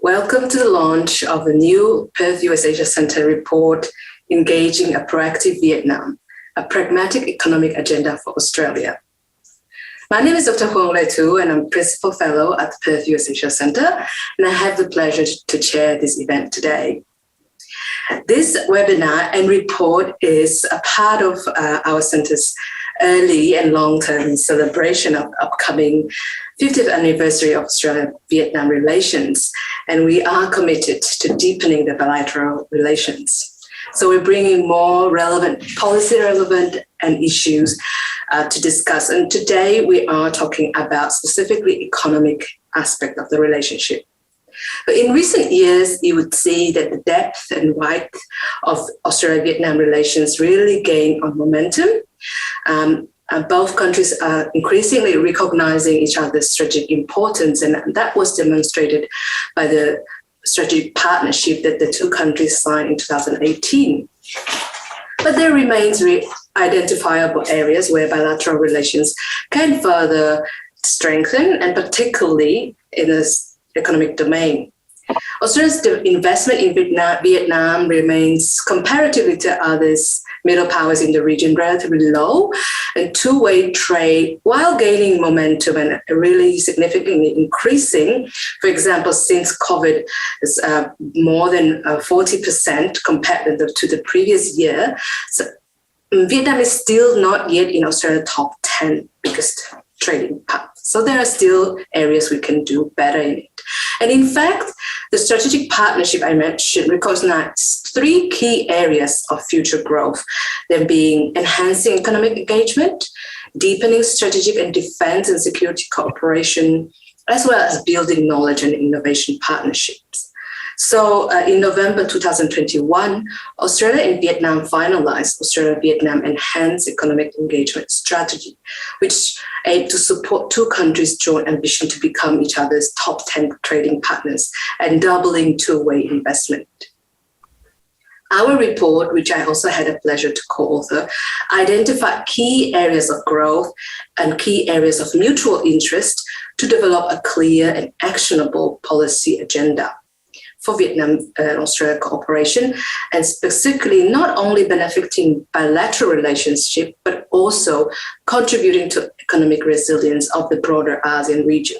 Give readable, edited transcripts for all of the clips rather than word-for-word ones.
Welcome to the launch of a new Perth US Asia Centre report, Engaging a Proactive Vietnam, a pragmatic economic agenda for Australia. My name is Dr. Huong Le Tu, and I'm Principal Fellow at the Perth US Asia Centre, and I have the pleasure to chair this event today. This webinar and report is a part of our Centre's early and long-term celebration of upcoming 50th anniversary of Australia-Vietnam relations, and we are committed to deepening the bilateral relations. So we're bringing more relevant, policy-relevant and issues to discuss. And today we are talking about specifically economic aspect of the relationship. But in recent years, you would see that the depth and width of Australia-Vietnam relations really gain on momentum. Both countries are increasingly recognizing each other's strategic importance, and that was demonstrated by the strategic partnership that the two countries signed in 2018. But there remains identifiable areas where bilateral relations can further strengthen, and particularly in the economic domain. Australia's investment in Vietnam remains, comparatively to others, middle powers in the region, relatively low, and two-way trade, while gaining momentum and really significantly increasing. For example, since COVID, is more than 40% compared to the previous year. So Vietnam is still not yet in Australia's top 10 biggest trading partners. So there are still areas we can do better in it. And in fact, the strategic partnership I mentioned recognizes three key areas of future growth, them being enhancing economic engagement, deepening strategic and defense and security cooperation, as well as building knowledge and innovation partnerships. So in November 2021, Australia and Vietnam finalized Australia-Vietnam Enhanced Economic Engagement Strategy, which aimed to support two countries' joint ambition to become each other's top 10 trading partners and doubling two-way investment. Our report, which I also had a pleasure to co-author, identified key areas of growth and key areas of mutual interest to develop a clear and actionable policy agenda for Vietnam and Australia cooperation, and specifically not only benefiting bilateral relationship, but also contributing to economic resilience of the broader ASEAN region.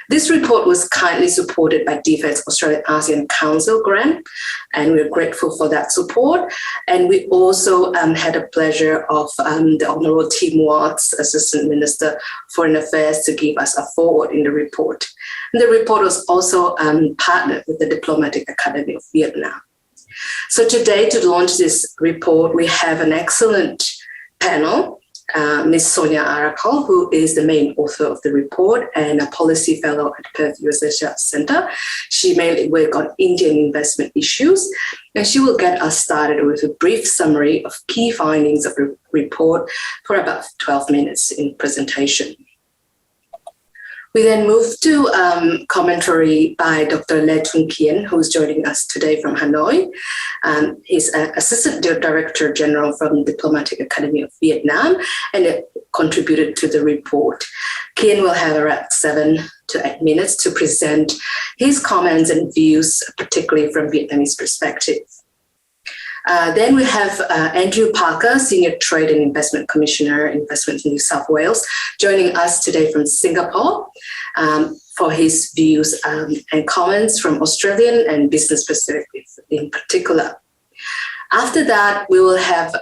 This report was kindly supported by DFAT's Australia ASEAN Council grant, and we're grateful for that support. And we also had a pleasure of the Honourable Tim Watts, Assistant Minister for Foreign Affairs, to give us a foreword in the report. And the report was also partnered with the Diplomatic Academy of Vietnam. So today, to launch this report, we have an excellent panel. Ms. Sonia Arakal, who is the main author of the report and a policy fellow at Perth US Asia Centre. She mainly works on Indian investment issues, and she will get us started with a brief summary of key findings of the report for about 12 minutes in presentation. We then move to commentary by Dr. Le Trung Kien, who's joining us today from Hanoi. He's an Assistant Director General from the Diplomatic Academy of Vietnam and contributed to the report. Kien will have around 7 to 8 minutes to present his comments and views, particularly from Vietnamese perspective. Then we have Andrew Parker, Senior Trade and Investment Commissioner, Investment in New South Wales, joining us today from Singapore for his views and comments from Australian and business perspective in particular. After that, we will have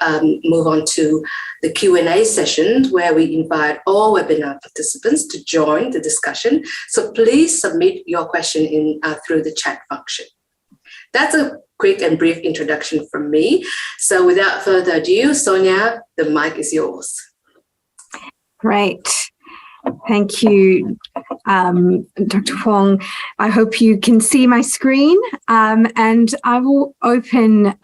move on to the Q&A session, where we invite all webinar participants to join the discussion. So please submit your question through the chat function. That's a quick and brief introduction from me. So without further ado, Sonia, the mic is yours. Great. Thank you, Dr. Huong. I hope you can see my screen, and I will open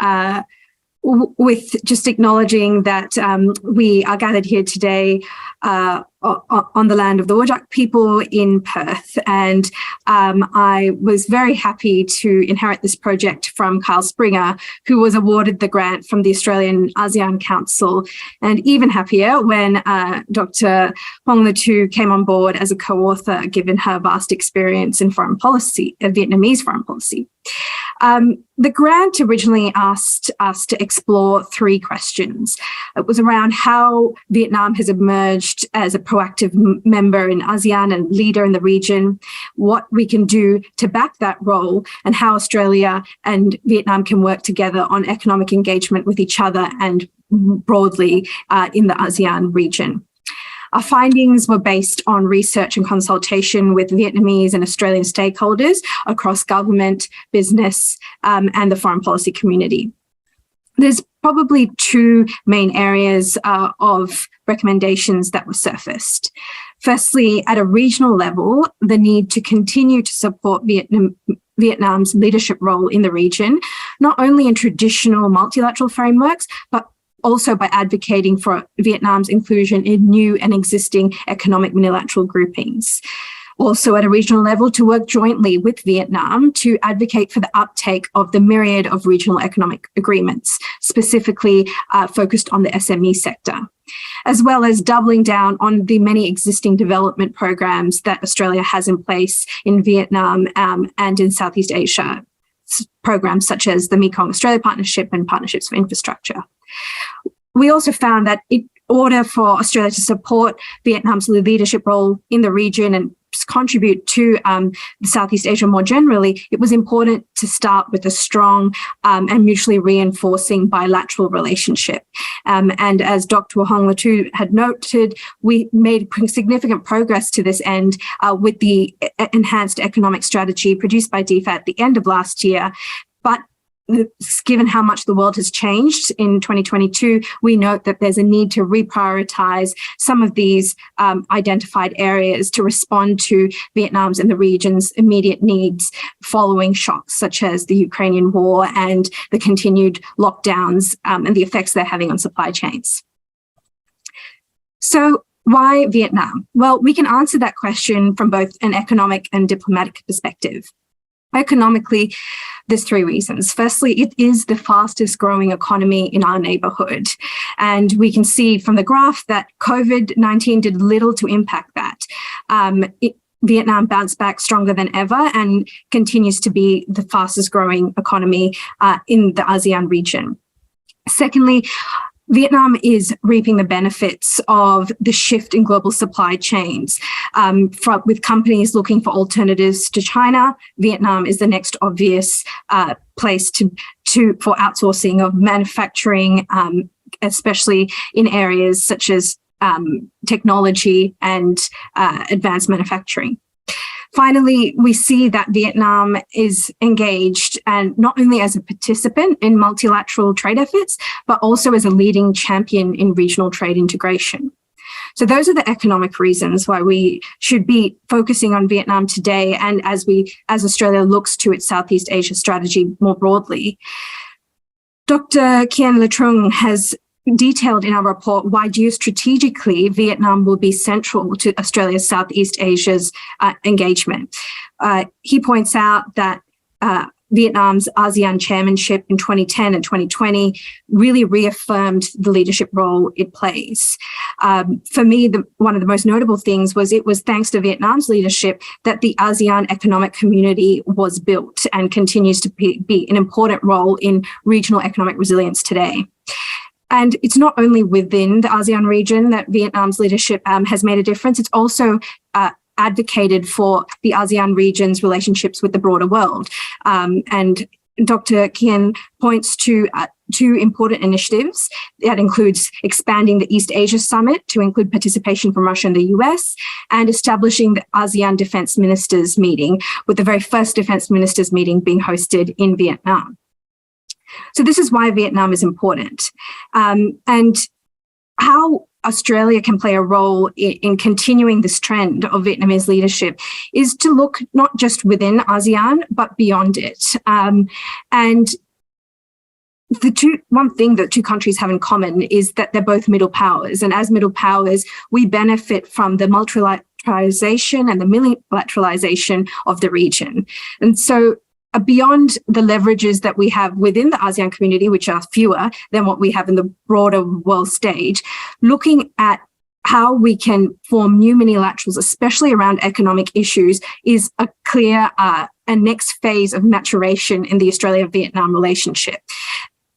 with just acknowledging that we are gathered here today on the land of the Whadjuk people in Perth. And I was very happy to inherit this project from Carl Springer, who was awarded the grant from the Australian ASEAN Council, and even happier when Dr. Huong Latu came on board as a co-author, given her vast experience in foreign policy, Vietnamese foreign policy. The grant originally asked us to explore three questions. It was around how Vietnam has emerged as a proactive member in ASEAN and leader in the region, what we can do to back that role, and how Australia and Vietnam can work together on economic engagement with each other and broadly in the ASEAN region. Our findings were based on research and consultation with Vietnamese and Australian stakeholders across government, business, and the foreign policy community. There's probably two main areas of recommendations that were surfaced. Firstly, at a regional level, the need to continue to support Vietnam's leadership role in the region, not only in traditional multilateral frameworks, but also by advocating for Vietnam's inclusion in new and existing economic unilateral groupings. Also at a regional level, to work jointly with Vietnam to advocate for the uptake of the myriad of regional economic agreements, specifically focused on the SME sector, as well as doubling down on the many existing development programs that Australia has in place in Vietnam and in Southeast Asia, programs such as the Mekong Australia Partnership and Partnerships for Infrastructure. We also found that in order for Australia to support Vietnam's leadership role in the region and contribute to Southeast Asia more generally, it was important to start with a strong and mutually reinforcing bilateral relationship. And as Dr. Huong Latu had noted, we made significant progress to this end with the enhanced economic strategy produced by DFAT at the end of last year. But given how much the world has changed in 2022, we note that there's a need to reprioritize some of these identified areas to respond to Vietnam's and the region's immediate needs following shocks such as the Ukrainian war and the continued lockdowns and the effects they're having on supply chains. So why Vietnam? Well, we can answer that question from both an economic and diplomatic perspective. Economically, there's three reasons. Firstly, it is the fastest growing economy in our neighbourhood. And we can see from the graph that COVID-19 did little to impact that. Vietnam bounced back stronger than ever and continues to be the fastest growing economy in the ASEAN region. Secondly, Vietnam is reaping the benefits of the shift in global supply chains. With companies looking for alternatives to China, Vietnam is the next obvious place for outsourcing of manufacturing, especially in areas such as technology and advanced manufacturing. Finally, we see that Vietnam is engaged and not only as a participant in multilateral trade efforts, but also as a leading champion in regional trade integration. So those are the economic reasons why we should be focusing on Vietnam today and as Australia looks to its Southeast Asia strategy more broadly. Dr. Kien Le Trung has detailed in our report why geostrategically Vietnam will be central to Australia's Southeast Asia's engagement. He points out that Vietnam's ASEAN chairmanship in 2010 and 2020 really reaffirmed the leadership role it plays. For me, one of the most notable things was it was thanks to Vietnam's leadership that the ASEAN economic community was built and continues to be an important role in regional economic resilience today. And it's not only within the ASEAN region that Vietnam's leadership has made a difference, it's also advocated for the ASEAN region's relationships with the broader world. And Dr. Kien points to two important initiatives. That includes expanding the East Asia Summit to include participation from Russia and the US, and establishing the ASEAN Defence Ministers meeting, with the very first Defence Ministers meeting being hosted in Vietnam. So this is why Vietnam is important. And how Australia can play a role in continuing this trend of Vietnamese leadership is to look not just within ASEAN, but beyond it. And one thing that two countries have in common is that they're both middle powers. And as middle powers, we benefit from the multilateralization and the multilateralization of the region. And so beyond the leverages that we have within the ASEAN community, which are fewer than what we have in the broader world stage, looking at how we can form new minilaterals, especially around economic issues, is a clear and next phase of maturation in the Australia-Vietnam relationship.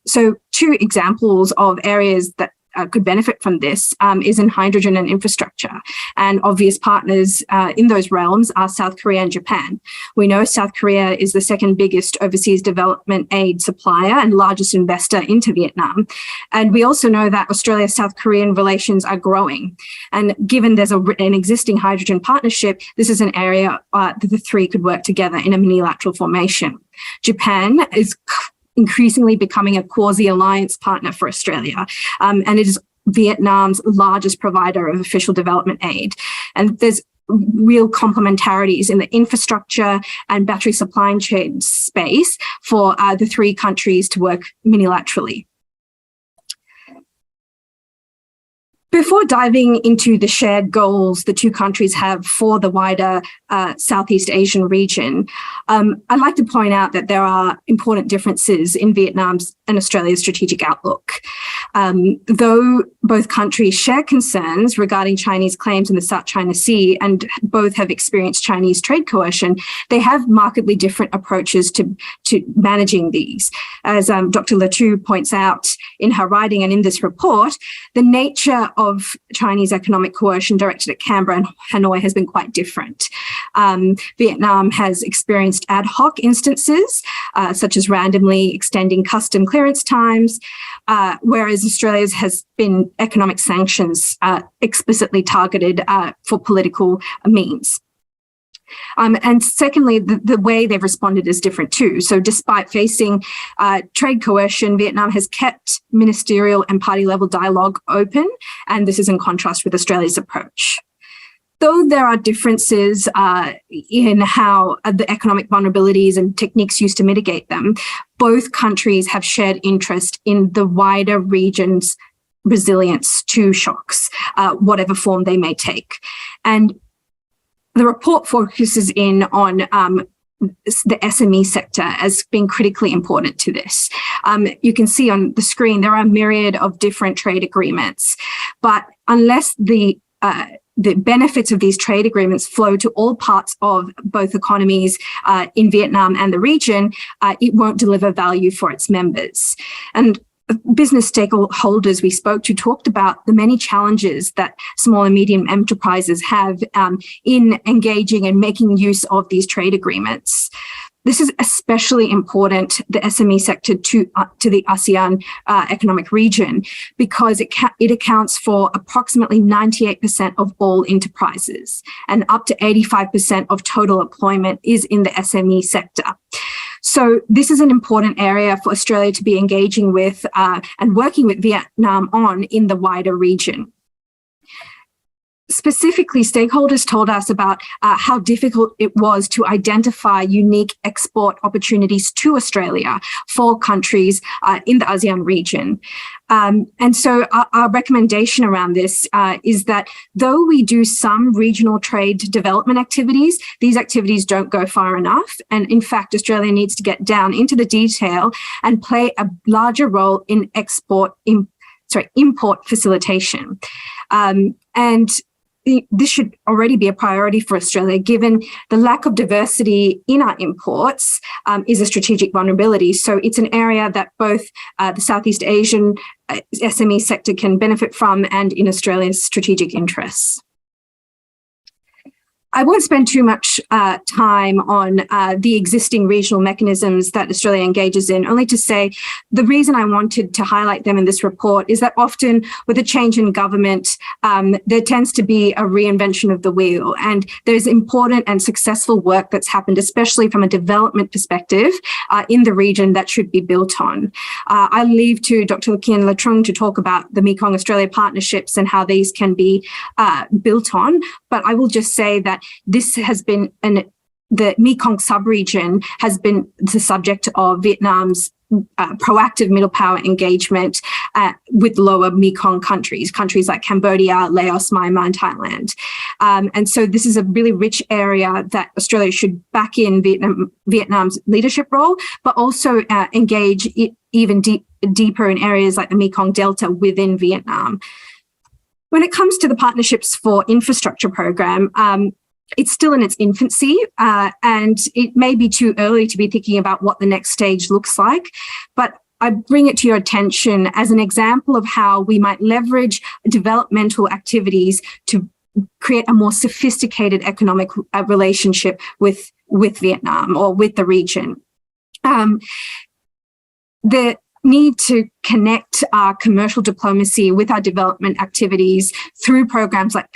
So 2 examples of areas that could benefit from this is in hydrogen and infrastructure. And obvious partners in those realms are South Korea and Japan. We know South Korea is the second biggest overseas development aid supplier and largest investor into Vietnam. And we also know that Australia-South Korean relations are growing. And given there's an existing hydrogen partnership, this is an area that the 3 could work together in a minilateral formation. Japan is increasingly becoming a quasi-alliance partner for Australia. And it is Vietnam's largest provider of official development aid. And there's real complementarities in the infrastructure and battery supply chain space for the 3 countries to work minilaterally. Before diving into the shared goals the 2 countries have for the wider Southeast Asian region, I'd like to point out that there are important differences in Vietnam's and Australia's strategic outlook. Though both countries share concerns regarding Chinese claims in the South China Sea and both have experienced Chinese trade coercion, they have markedly different approaches to managing these. As Dr. Latu points out in her writing and in this report, the nature of Chinese economic coercion directed at Canberra and Hanoi has been quite different. Vietnam has experienced ad hoc instances, such as randomly extending custom clearance times, whereas Australia's has been economic sanctions explicitly targeted for political means. And secondly, the way they've responded is different too. So despite facing trade coercion, Vietnam has kept ministerial and party level dialogue open, and this is in contrast with Australia's approach. Though there are differences in how the economic vulnerabilities and techniques used to mitigate them, both countries have shared interest in the wider region's resilience to shocks, whatever form they may take. And the report focuses in on the SME sector as being critically important to this. You can see on the screen there are a myriad of different trade agreements, but unless the benefits of these trade agreements flow to all parts of both economies in Vietnam and the region, it won't deliver value for its members. And business stakeholders we spoke to talked about the many challenges that small and medium enterprises have in engaging and making use of these trade agreements. This is especially important, the SME sector, to the ASEAN economic region, because it accounts for approximately 98% of all enterprises, and up to 85% of total employment is in the SME sector. So this is an important area for Australia to be engaging with and working with Vietnam on in the wider region. Specifically, stakeholders told us about how difficult it was to identify unique export opportunities to Australia for countries in the ASEAN region. And so our recommendation around this is that though we do some regional trade development activities, these activities don't go far enough. And in fact, Australia needs to get down into the detail and play a larger role in import facilitation. And this should already be a priority for Australia, given the lack of diversity in our imports is a strategic vulnerability. So it's an area that both the Southeast Asian SME sector can benefit from and in Australia's strategic interests. I won't spend too much time on the existing regional mechanisms that Australia engages in, only to say the reason I wanted to highlight them in this report is that often with a change in government, there tends to be a reinvention of the wheel, and there's important and successful work that's happened, especially from a development perspective in the region that should be built on. I leave to Dr. Kien Latrung to talk about the Mekong Australia partnerships and how these can be built on, but I will just say that this has been the Mekong sub-region has been the subject of Vietnam's proactive middle power engagement with lower Mekong countries like Cambodia, Laos, Myanmar, and Thailand. And so this is a really rich area that Australia should back in Vietnam's leadership role, but also engage even deeper in areas like the Mekong Delta within Vietnam. When it comes to the Partnerships for Infrastructure program, it's still in its infancy, and it may be too early to be thinking about what the next stage looks like, but I bring it to your attention as an example of how we might leverage developmental activities to create a more sophisticated economic relationship with Vietnam or with the region. The need to connect our commercial diplomacy with our development activities through programs like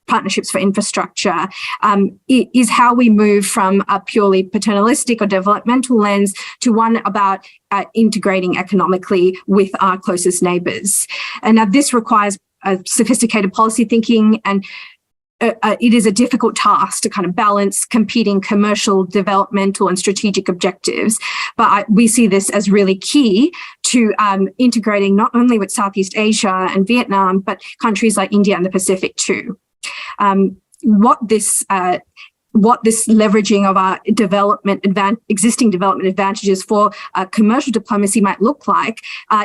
Partnerships for Infrastructure is how we move from a purely paternalistic or developmental lens to one about integrating economically with our closest neighbours. And now this requires sophisticated policy thinking, and it is a difficult task to kind of balance competing commercial, developmental and strategic objectives. But we see this as really key to integrating not only with Southeast Asia and Vietnam, but countries like India and the Pacific too. What this leveraging of our existing development advantages for commercial diplomacy might look like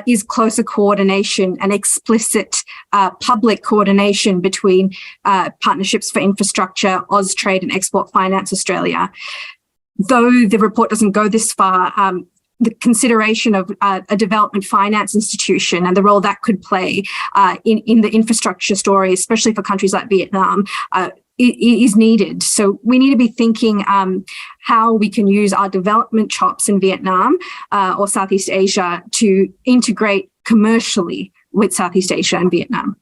is closer coordination and explicit public coordination between Partnerships for Infrastructure, Austrade and Export Finance Australia. Though the report doesn't go this far, the consideration of a development finance institution and the role that could play in the infrastructure story, especially for countries like Vietnam, is needed. So we need to be thinking how we can use our development chops in Vietnam or Southeast Asia to integrate commercially with Southeast Asia and Vietnam.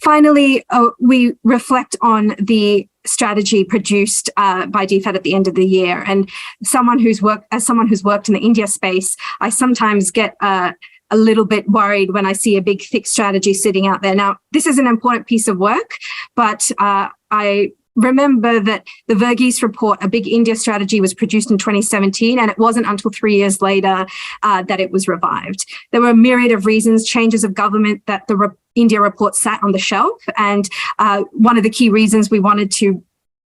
Finally, we reflect on the strategy produced by DFAT at the end of the year. And as someone who's worked in the India space, I sometimes get a little bit worried when I see a big, thick strategy sitting out there. Now, this is an important piece of work, but I remember that the Verghese report, a big India strategy, was produced in 2017, and it wasn't until 3 years later that it was revived. There were a myriad of reasons, changes of government, that the India report sat on the shelf. And one of the key reasons we wanted to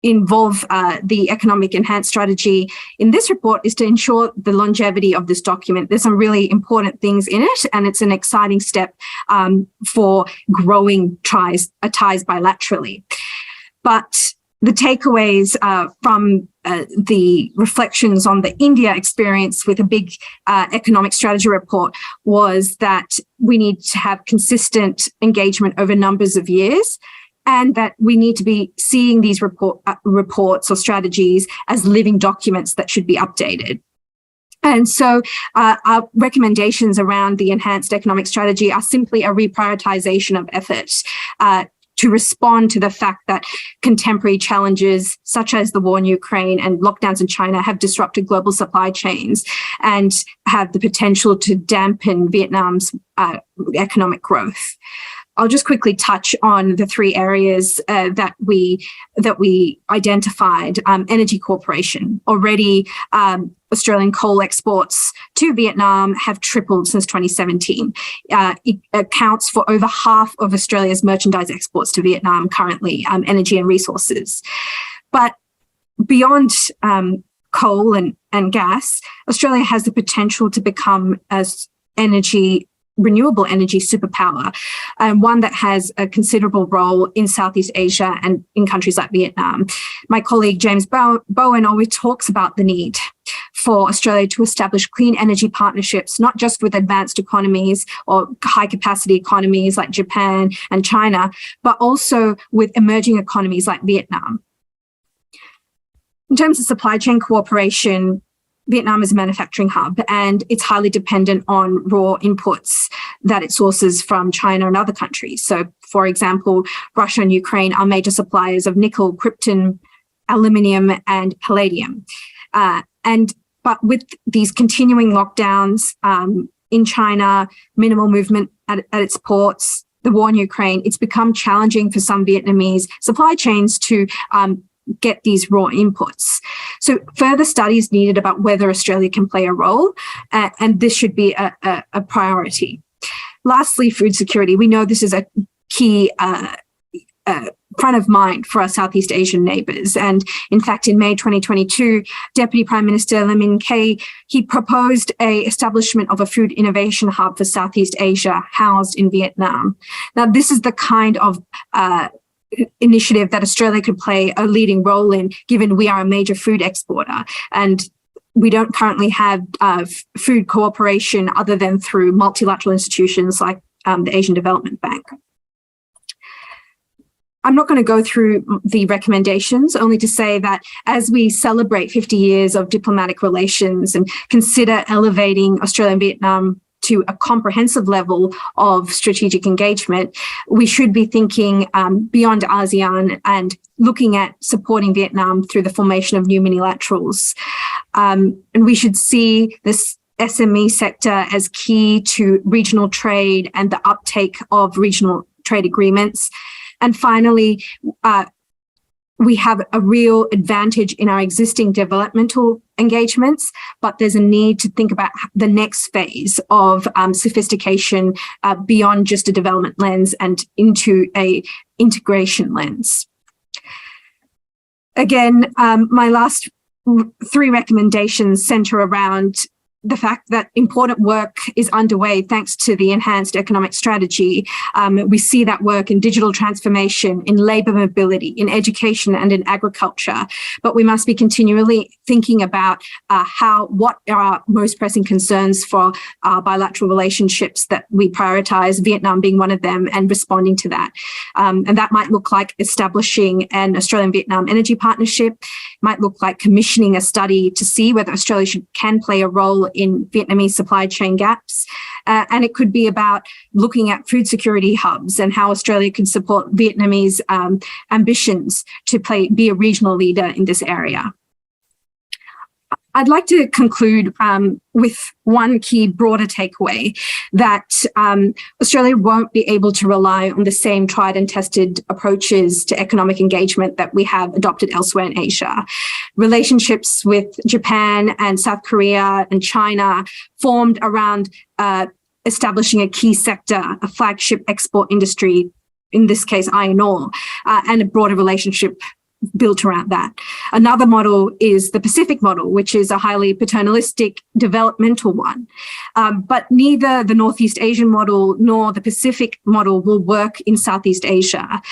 involve the economic enhanced strategy in this report is to ensure the longevity of this document. There's some really important things in it, and it's an exciting step for growing ties bilaterally. But the takeaways from the reflections on the India experience with a big economic strategy report was that we need to have consistent engagement over numbers of years, and that we need to be seeing these reports or strategies as living documents that should be updated. And so our recommendations around the enhanced economic strategy are simply a reprioritization of efforts to respond to the fact that contemporary challenges such as the war in Ukraine and lockdowns in China have disrupted global supply chains and have the potential to dampen Vietnam's economic growth. I'll just quickly touch on the three areas that we identified. Energy cooperation. Already, Australian coal exports to Vietnam have tripled since 2017. It accounts for over half of Australia's merchandise exports to Vietnam currently, energy and resources. But beyond coal and gas, Australia has the potential to become renewable energy superpower, and one that has a considerable role in Southeast Asia and in countries like Vietnam. My colleague James Bowen always talks about the need for Australia to establish clean energy partnerships, not just with advanced economies or high capacity economies like Japan and China, but also with emerging economies like Vietnam. In terms of supply chain cooperation, Vietnam is a manufacturing hub, and it's highly dependent on raw inputs that it sources from China and other countries. So, for example, Russia and Ukraine are major suppliers of nickel, krypton, aluminium, and palladium. But with these continuing lockdowns in China, minimal movement at its ports, the war in Ukraine, it's become challenging for some Vietnamese supply chains to get these raw inputs. So further studies needed about whether Australia can play a role, and this should be a priority. Lastly, food security. We know this is a key front of mind for our Southeast Asian neighbours. And in fact, in May 2022, Deputy Prime Minister Lim Min Kay, he proposed a establishment of a food innovation hub for Southeast Asia housed in Vietnam. Now, this is the kind of initiative that Australia could play a leading role in, given we are a major food exporter. And we don't currently have food cooperation other than through multilateral institutions like the Asian Development Bank. I'm not going to go through the recommendations, only to say that as we celebrate 50 years of diplomatic relations and consider elevating Australia and Vietnam to a comprehensive level of strategic engagement, we should be thinking beyond ASEAN and looking at supporting Vietnam through the formation of new minilaterals. And we should see this SME sector as key to regional trade and the uptake of regional trade agreements. And finally, we have a real advantage in our existing developmental engagements, but there's a need to think about the next phase of sophistication beyond just a development lens and into a integration lens. Again, my last three recommendations center around the fact that important work is underway thanks to the enhanced economic strategy. We see that work in digital transformation, in labour mobility, in education and in agriculture. But we must be continually thinking about what are our most pressing concerns for our bilateral relationships that we prioritise, Vietnam being one of them, and responding to that. And that might look like establishing an Australian-Vietnam energy partnership, might look like commissioning a study to see whether Australia can play a role in Vietnamese supply chain gaps. And it could be about looking at food security hubs and how Australia can support Vietnamese ambitions to be a regional leader in this area. I'd like to conclude with one key broader takeaway, that Australia won't be able to rely on the same tried and tested approaches to economic engagement that we have adopted elsewhere in Asia. Relationships with Japan and South Korea and China formed around establishing a key sector, a flagship export industry, in this case iron ore, and a broader relationship built around that. Another model is the Pacific model, which is a highly paternalistic developmental one. But neither the Northeast Asian model nor the Pacific model will work in Southeast Asia.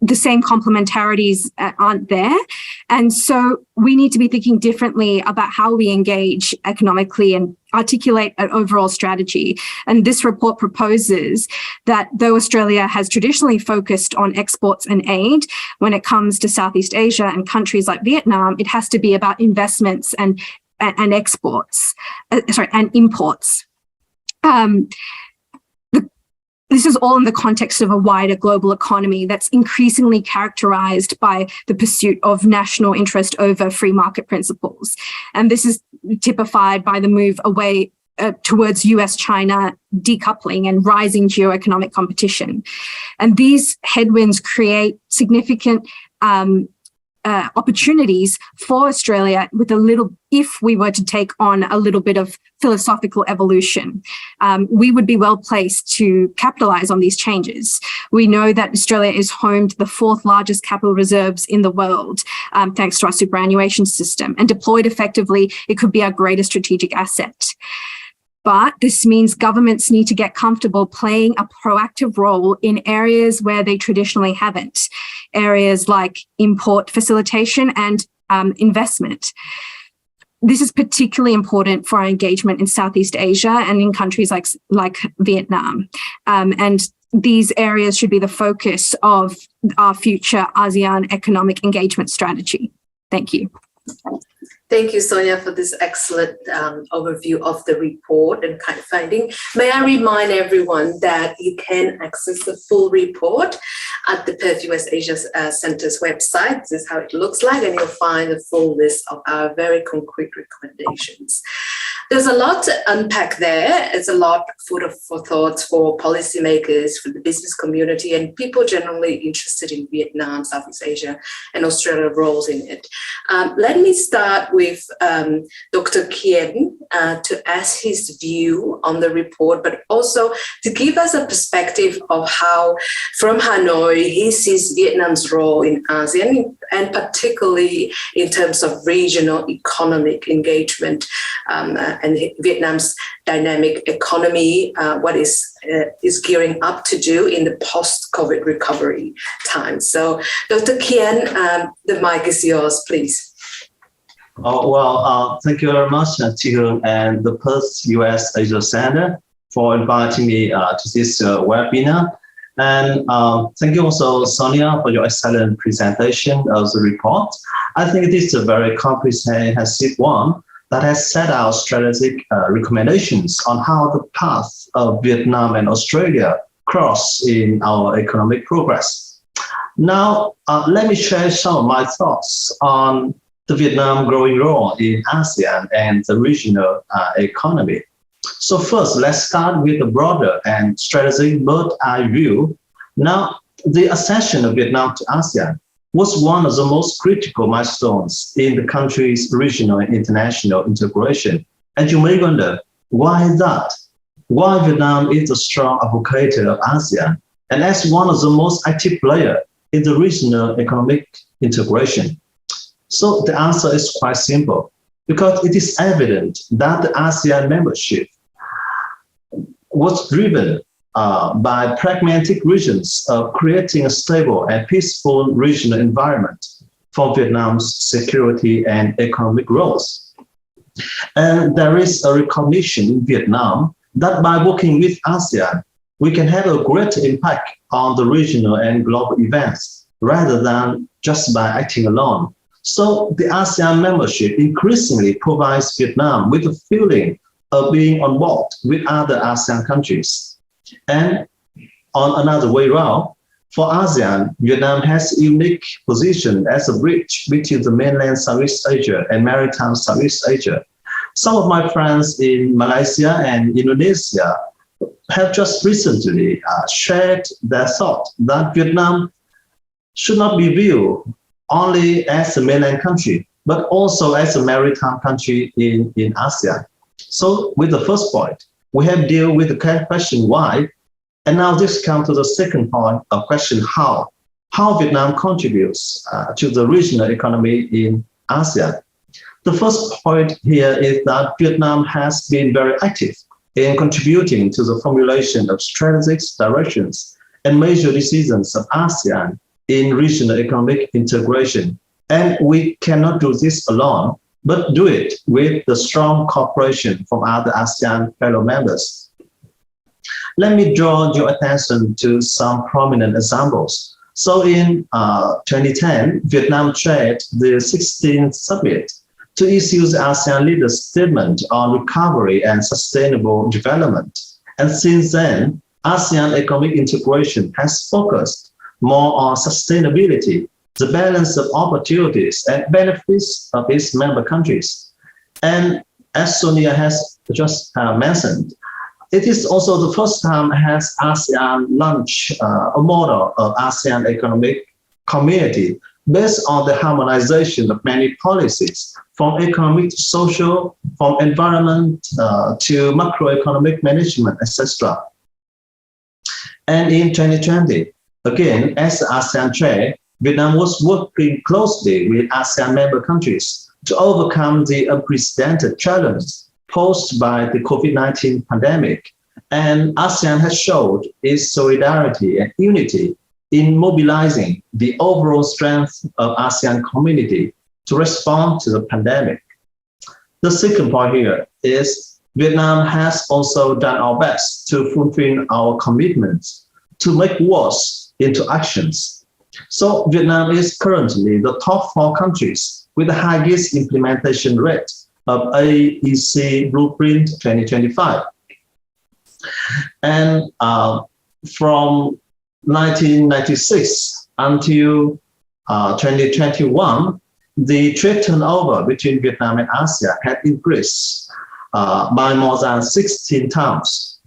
The same complementarities aren't there. And so we need to be thinking differently about how we engage economically and articulate an overall strategy. And this report proposes that though Australia has traditionally focused on exports and aid, when it comes to Southeast Asia and countries like Vietnam, it has to be about investments and exports, and imports. This is all in the context of a wider global economy that's increasingly characterized by the pursuit of national interest over free market principles. And this is typified by the move away towards US-China decoupling and rising geoeconomic competition. And these headwinds create significant opportunities for Australia if we were to take on a little bit of philosophical evolution. We would be well placed to capitalize on these changes. We know that Australia is home to the fourth largest capital reserves in the world, thanks to our superannuation system, and deployed effectively, it could be our greatest strategic asset. But this means governments need to get comfortable playing a proactive role in areas where they traditionally haven't, areas like import facilitation and investment. This is particularly important for our engagement in Southeast Asia and in countries like Vietnam. And these areas should be the focus of our future ASEAN economic engagement strategy. Thank you. Thank you, Sonia, for this excellent overview of the report and kind finding. May I remind everyone that you can access the full report at the Perth US Asia Center's website. This is how it looks like, and you'll find the full list of our very concrete recommendations. There's a lot to unpack there. It's a lot for thoughts for policymakers, for the business community, and people generally interested in Vietnam, Southeast Asia, and Australia's roles in it. Let me start with Dr. Kien to ask his view on the report, but also to give us a perspective of how, from Hanoi, he sees Vietnam's role in ASEAN, and particularly in terms of regional economic engagement and Vietnam's dynamic economy, what is gearing up to do in the post-COVID recovery time. So, Dr. Kien, the mic is yours, please. Thank you very much, Tigran and the Perth US Asia Center for inviting me to this webinar. And thank you also, Sonia, for your excellent presentation of the report. I think it is a very comprehensive one that has set out strategic recommendations on how the path of Vietnam and Australia cross in our economic progress. Now, let me share some of my thoughts on the Vietnam growing role in ASEAN and the regional economy. So first, let's start with a broader and strategic bird's-eye view. Now, the accession of Vietnam to ASEAN was one of the most critical milestones in the country's regional and international integration. And you may wonder, why is that? Why Vietnam is a strong advocate of ASEAN and as one of the most active players in the regional economic integration? So the answer is quite simple, because it is evident that the ASEAN membership was driven by pragmatic reasons of creating a stable and peaceful regional environment for Vietnam's security and economic growth. And there is a recognition in Vietnam that by working with ASEAN, we can have a greater impact on the regional and global events rather than just by acting alone. So the ASEAN membership increasingly provides Vietnam with a feeling of being on board with other ASEAN countries. And on another way around, for ASEAN, Vietnam has a unique position as a bridge between the mainland Southeast Asia and maritime Southeast Asia. Some of my friends in Malaysia and Indonesia have just recently shared their thought that Vietnam should not be viewed only as a mainland country, but also as a maritime country in ASEAN. So with the first point, we have dealt with the question why, and now this comes to the second point of question how Vietnam contributes to the regional economy in ASEAN. The first point here is that Vietnam has been very active in contributing to the formulation of strategic directions and major decisions of ASEAN in regional economic integration. And we cannot do this alone, but do it with the strong cooperation from other ASEAN fellow members. Let me draw your attention to some prominent examples. So in 2010, Vietnam chaired the 16th summit to issue the ASEAN Leaders Statement on Recovery and Sustainable Development. And since then, ASEAN economic integration has focused more on sustainability, the balance of opportunities and benefits of its member countries. And as Sonia has just mentioned, it is also the first time has ASEAN launched a model of ASEAN economic community based on the harmonization of many policies, from economic to social, from environment to macroeconomic management, etc. And in 2020, again, as the ASEAN chair, Vietnam was working closely with ASEAN member countries to overcome the unprecedented challenge posed by the COVID-19 pandemic. And ASEAN has showed its solidarity and unity in mobilizing the overall strength of ASEAN community to respond to the pandemic. The second point here is Vietnam has also done our best to fulfill our commitments to make words into actions. So Vietnam is currently the top 4 countries with the highest implementation rate of AEC Blueprint 2025. And from 1996 until 2021, the trade turnover between Vietnam and ASEAN had increased by more than 16 times.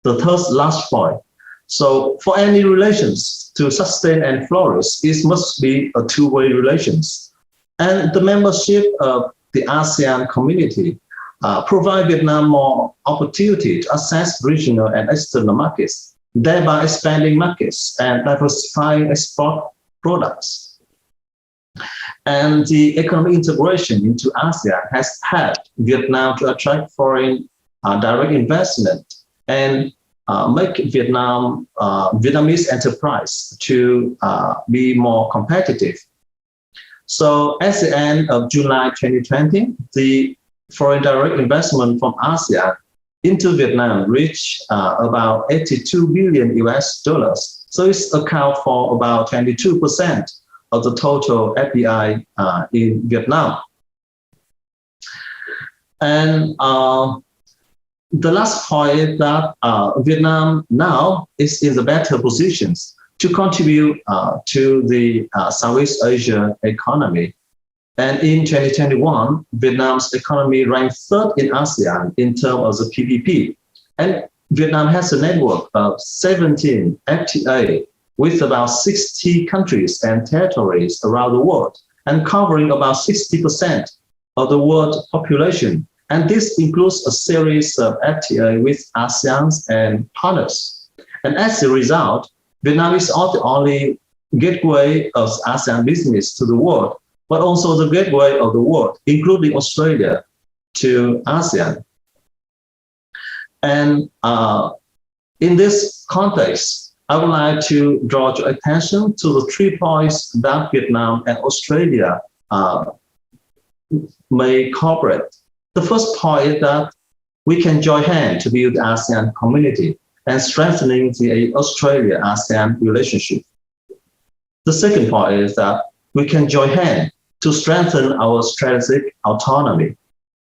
The third last point. So for any relations to sustain and flourish, it must be a two-way relations. And the membership of the ASEAN community provide Vietnam more opportunity to access regional and external markets, thereby expanding markets and diversifying export products. And the economic integration into ASEAN has helped Vietnam to attract foreign direct investment and make Vietnamese enterprise to be more competitive. So at the end of July 2020, the foreign direct investment from ASEAN into Vietnam reached about 82 billion US dollars. So it's account for about 22% of the total FDI in Vietnam. And the last point is that Vietnam now is in the better positions to contribute to the Southeast Asia economy. And in 2021, Vietnam's economy ranked third in ASEAN in terms of the PPP. And Vietnam has a network of 17 FTA with about 60 countries and territories around the world and covering about 60% of the world population. And this includes a series of FTA with ASEAN and partners. And as a result, Vietnam is not the only gateway of ASEAN business to the world, but also the gateway of the world, including Australia, to ASEAN. And in this context, I would like to draw your attention to the 3 points that Vietnam and Australia may cooperate. The first point is that we can join hands to build the ASEAN community and strengthening the Australia-ASEAN relationship. The second point is that we can join hands to strengthen our strategic autonomy.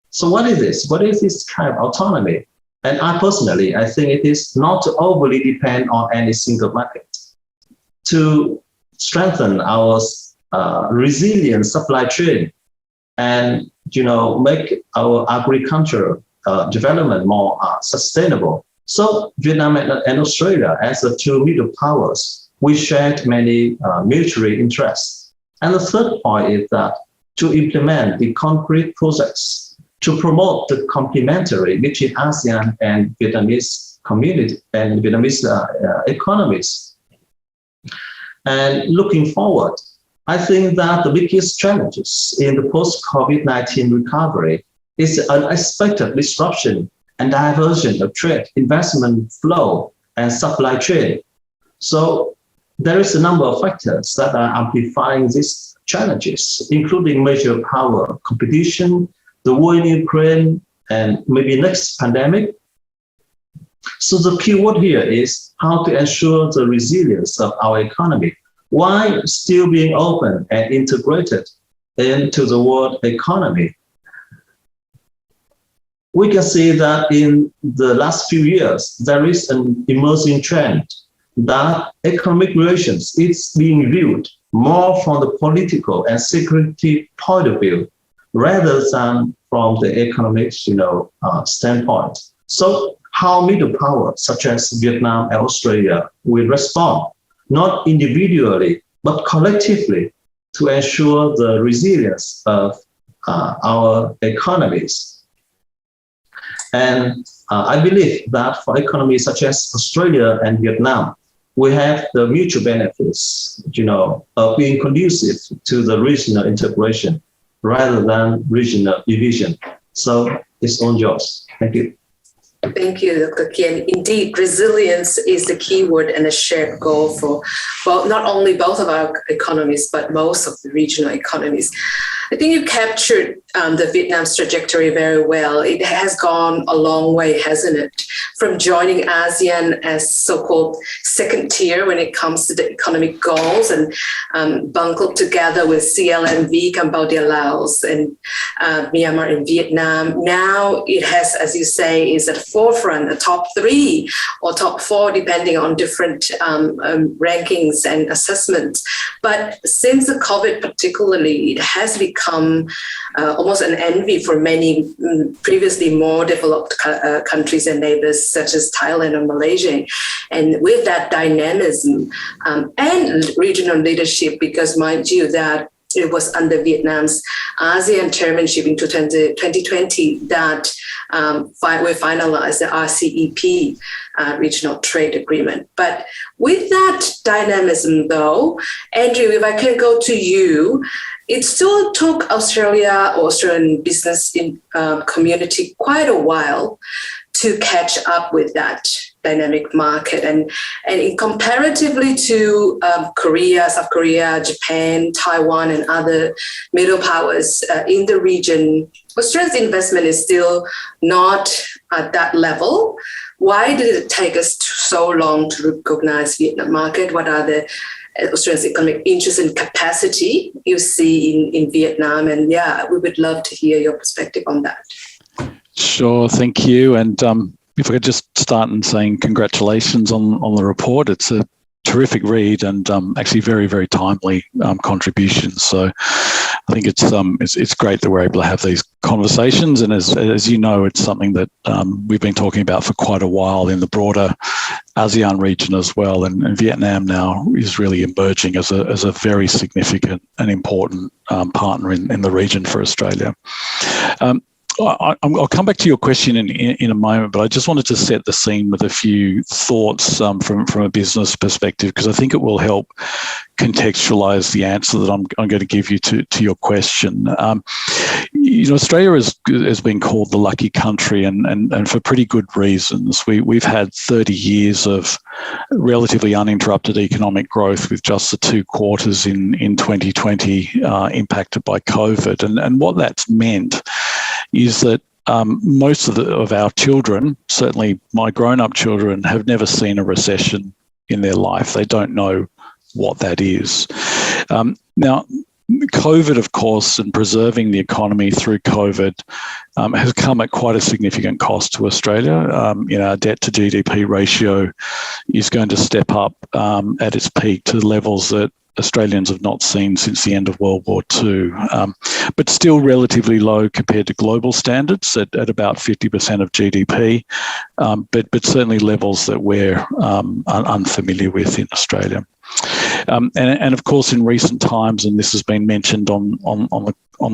So what is this? What is this kind of autonomy? And I think it is not to overly depend on any single market. To strengthen our resilient supply chain and make our agricultural development more sustainable. So Vietnam and Australia, as the two middle powers, we shared many mutual interests. And the third point is that to implement the concrete projects to promote the complementary between ASEAN and Vietnamese community and Vietnamese economies. And looking forward, I think that the biggest challenges in the post-COVID-19 recovery is the unexpected disruption and diversion of trade, investment flow, and supply chain. So there is a number of factors that are amplifying these challenges, including major power competition, the war in Ukraine, and maybe next pandemic. So the key word here is how to ensure the resilience of our economy while still being open and integrated into the world economy. We can see that in the last few years, there is an emerging trend that economic relations is being viewed more from the political and security point of view, rather than from the economic standpoint. So how middle powers such as Vietnam and Australia will respond, not individually, but collectively, to ensure the resilience of our economies. And I believe that for economies such as Australia and Vietnam, we have the mutual benefits, of being conducive to the regional integration rather than regional division. So it's on yours. Thank you. Thank you, Dr. Kien. Indeed, resilience is the key word and a shared goal for not only both of our economies, but most of the regional economies. I think you captured the Vietnam's trajectory very well. It has gone a long way, hasn't it? From joining ASEAN as so-called second tier when it comes to the economic goals and bundled together with CLMV, Cambodia, Laos, and Myanmar and Vietnam. Now it has, as you say, is at the forefront, the top 3 or top 4, depending on different rankings and assessments. But since the COVID particularly, it has become become almost an envy for many previously more developed countries and neighbors such as Thailand or Malaysia. And with that dynamism and regional leadership, because mind you that it was under Vietnam's ASEAN chairmanship in 2020 that we finalized the RCEP regional trade agreement. But with that dynamism, though, Andrew, if I can go to you, it still took Australia or Australian business community quite a while to catch up with that dynamic market. And in comparatively to Korea, South Korea, Japan, Taiwan, and other middle powers in the region, Australia's investment is still not at that level. Why did it take us so long to recognize Vietnam market? What are the Australia's economic interest and capacity you see in Vietnam? And yeah, we would love to hear your perspective on that. Sure, thank you. And if I could just start in saying congratulations on the report. It's a terrific read and actually very, very timely contributions. So I think it's great that we're able to have these conversations. And as you know, it's something that we've been talking about for quite a while in the broader ASEAN region as well. And Vietnam now is really emerging as a very significant and important partner in the region for Australia. I'll come back to your question in a moment, but I just wanted to set the scene with a few thoughts from a business perspective, because I think it will help contextualize the answer that I'm going to give you to your question. Australia has been called the lucky country, and for pretty good reasons. We've had 30 years of relatively uninterrupted economic growth, with just the 2 quarters in 2020 impacted by COVID. And what that's meant is that most of our children, certainly my grown-up children, have never seen a recession in their life. They don't know what that is. Now, COVID, of course, and preserving the economy through COVID has come at quite a significant cost to Australia. Our debt to GDP ratio is going to step up at its peak to levels that Australians have not seen since the end of World War II, but still relatively low compared to global standards at about 50% of GDP, but certainly levels that we're unfamiliar with in Australia. And of course, in recent times, and this has been mentioned on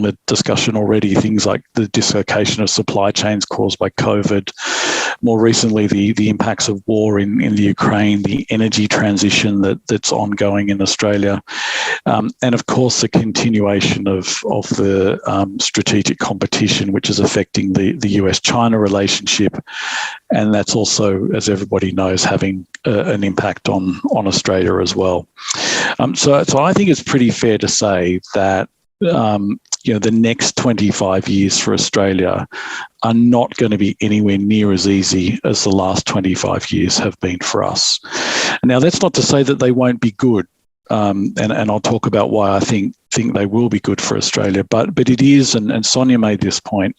the discussion already, things like the dislocation of supply chains caused by COVID, more recently the impacts of war in the Ukraine, the energy transition that's ongoing in Australia, and of course the continuation of the strategic competition which is affecting the US-China relationship, and that's also, as everybody knows, having an impact on Australia as well. So I think it's pretty fair to say that the next 25 years for Australia are not going to be anywhere near as easy as the last 25 years have been for us. Now, that's not to say that they won't be good, and I'll talk about why I think they will be good for Australia. But it is, and Sonia made this point,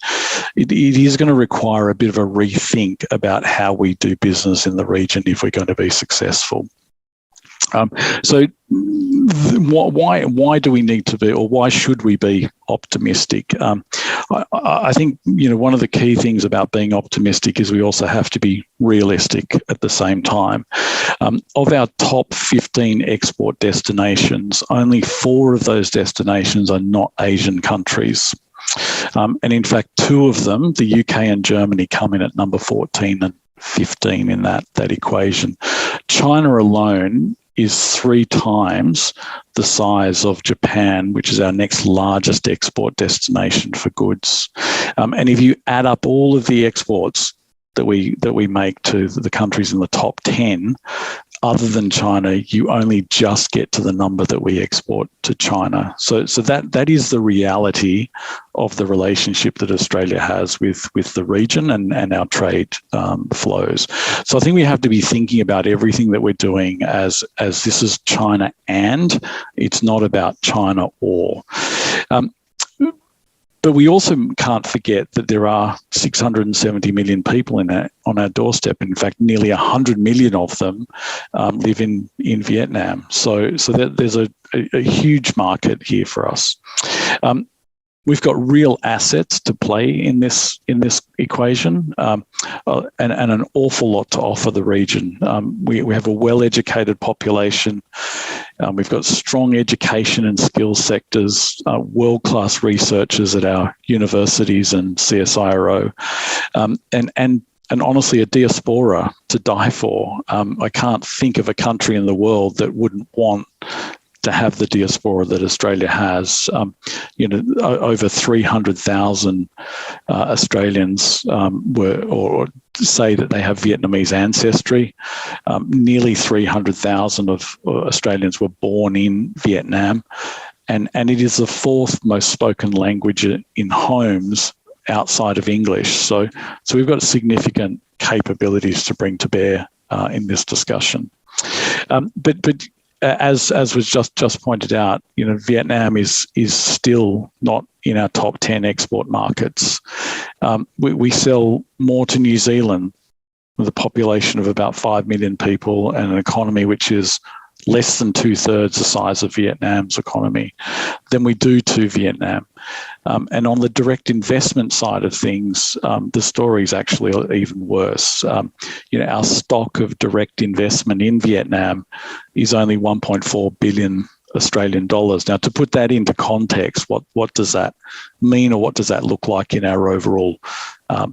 it is going to require a bit of a rethink about how we do business in the region if we're going to be successful. So why do we need to be, or why should we be optimistic? I think, one of the key things about being optimistic is we also have to be realistic at the same time. Of our top 15 export destinations, only 4 of those destinations are not Asian countries. And in fact, 2 of them, the UK and Germany, come in at number 14 and 15 in that equation. China alone is 3 times the size of Japan, which is our next largest export destination for goods. And if you add up all of the exports that we make to the countries in the top 10, other than China, you only just get to the number that we export to China. So that is the reality of the relationship that Australia has with the region and our trade flows. So I think we have to be thinking about everything that we're doing as this is China, and it's not about China or. But we also can't forget that there are 670 million people on our doorstep. In fact, nearly 100 million of them live in Vietnam. So there's a huge market here for us. We've got real assets to play in this equation, and an awful lot to offer the region. We have a well-educated population. We've got strong education and skills sectors, world-class researchers at our universities and CSIRO, and honestly, a diaspora to die for. I can't think of a country in the world that wouldn't want to have the diaspora that Australia has. Over 300,000 Australians or say that they have Vietnamese ancestry. Nearly 300,000 of Australians were born in Vietnam, and it is the fourth most spoken language in homes outside of English. So we've got significant capabilities to bring to bear in this discussion. But as was just pointed out, Vietnam is still not in our top 10 export markets. We sell more to New Zealand with a population of about 5 million people and an economy which is less than 2/3 the size of Vietnam's economy than we do to Vietnam. And on the direct investment side of things, the story is actually even worse. Our stock of direct investment in Vietnam is only 1.4 billion Australian dollars. Now, to put that into context, what does that mean, or what does that look like in our overall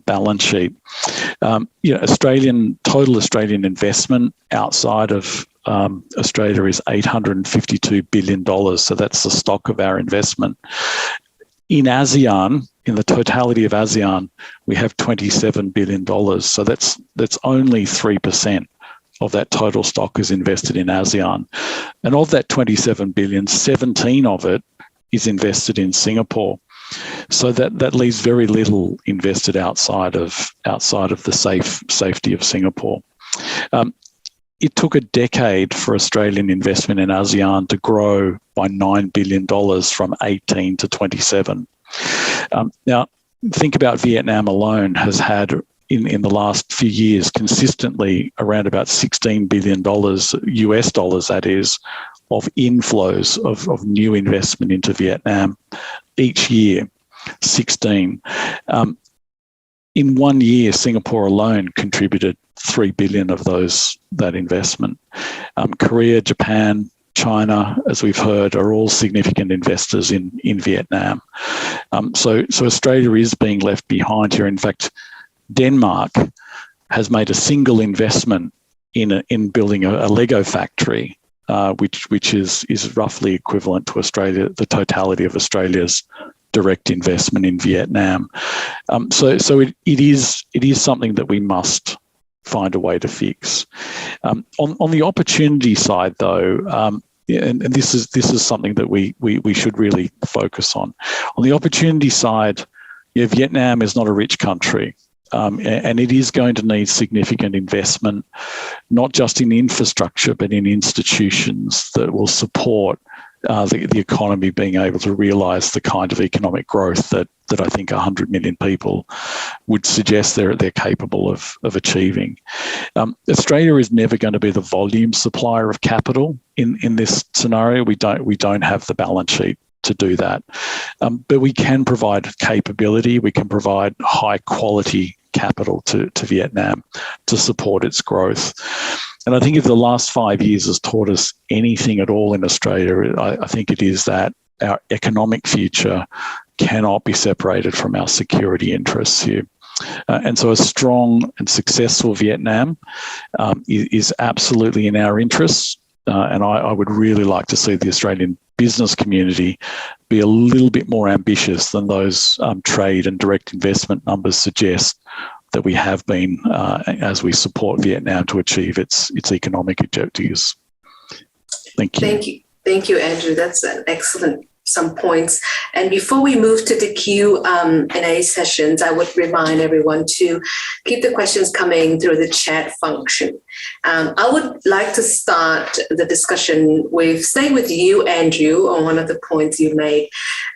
balance sheet? Total Australian investment outside of Australia is $852 billion. So that's the stock of our investment. In ASEAN, in the totality of ASEAN, we have $27 billion. So that's only 3% of that total stock is invested in ASEAN. And of that 27 billion, 17 of it is invested in Singapore. So that leaves very little invested outside of the safety of Singapore. It took a decade for Australian investment in ASEAN to grow by $9 billion from 18 to 27. Now, think about Vietnam alone has had, in the last few years, consistently around about $16 billion, US dollars that is, of inflows of new investment into Vietnam each year, 16. In 1 year, Singapore alone contributed 3 billion of that investment. Korea, Japan, China, as we've heard, are all significant investors in Vietnam. So Australia is being left behind here. In fact, Denmark has made a single investment in building a Lego factory, which is roughly equivalent to Australia, the totality of Australia's direct investment in Vietnam. So it is something that we must find a way to fix. On the opportunity side, though, and this is something that we should really focus on. On the opportunity side, Vietnam is not a rich country. And it is going to need significant investment, not just in infrastructure, but in institutions that will support the economy being able to realise the kind of economic growth that I think 100 million people would suggest they're capable of achieving. Australia is never going to be the volume supplier of capital in this scenario. We don't have the balance sheet to do that, but we can provide capability. We can provide high quality capital to Vietnam to support its growth. And I think if the last 5 years has taught us anything at all in Australia, I think it is that our economic future cannot be separated from our security interests here. And so a strong and successful Vietnam is absolutely in our interests. And I would really like to see the Australian business community be a little bit more ambitious than those trade and direct investment numbers suggest that we have been as we support Vietnam to achieve its economic objectives. Thank you. Thank you, Andrew. That's an excellent some points. And before we move to the Q&A sessions, I would remind everyone to keep the questions coming through the chat function. I would like to start the discussion with, stay with you, Andrew, on one of the points you made.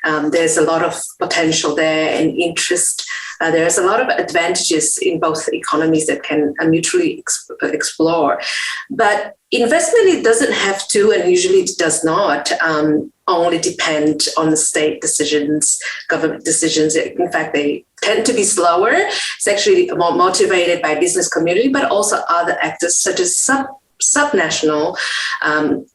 There's a lot of potential there and interest. There's a lot of advantages in both economies that can mutually explore. But investment, it doesn't have to, and usually it does not, only depend on the state decisions, government decisions. In fact, they tend to be slower. It's actually more motivated by business community, but also other actors such as subnational